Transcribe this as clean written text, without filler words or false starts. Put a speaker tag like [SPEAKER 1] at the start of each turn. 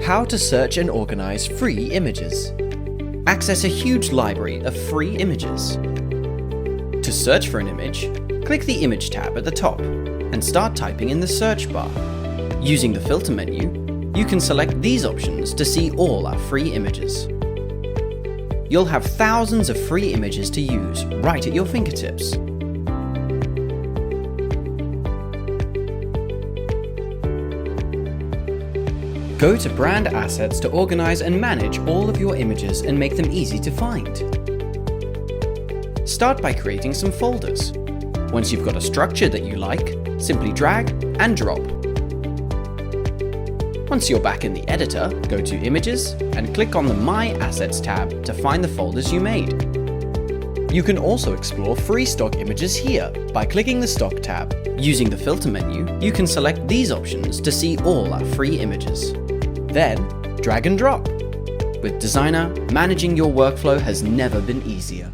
[SPEAKER 1] How to search and organize free images. Access a huge library of free images. To search for an image, click the Image tab at the top and start typing in the search bar. Using the filter menu, you can select these options to see all our free images. You'll have thousands of free images to use right at your fingertips. Go to Brand Assets to organize and manage all of your images and make them easy to find. Start by creating some folders. Once you've got a structure that you like, simply drag and drop. Once you're back in the editor, go to Images and click on the My Assets tab to find the folders you made. You can also explore free stock images here by clicking the Stock tab. Using the filter menu, you can select these options to see all our free images. Then, drag and drop. With Designer, managing your workflow has never been easier.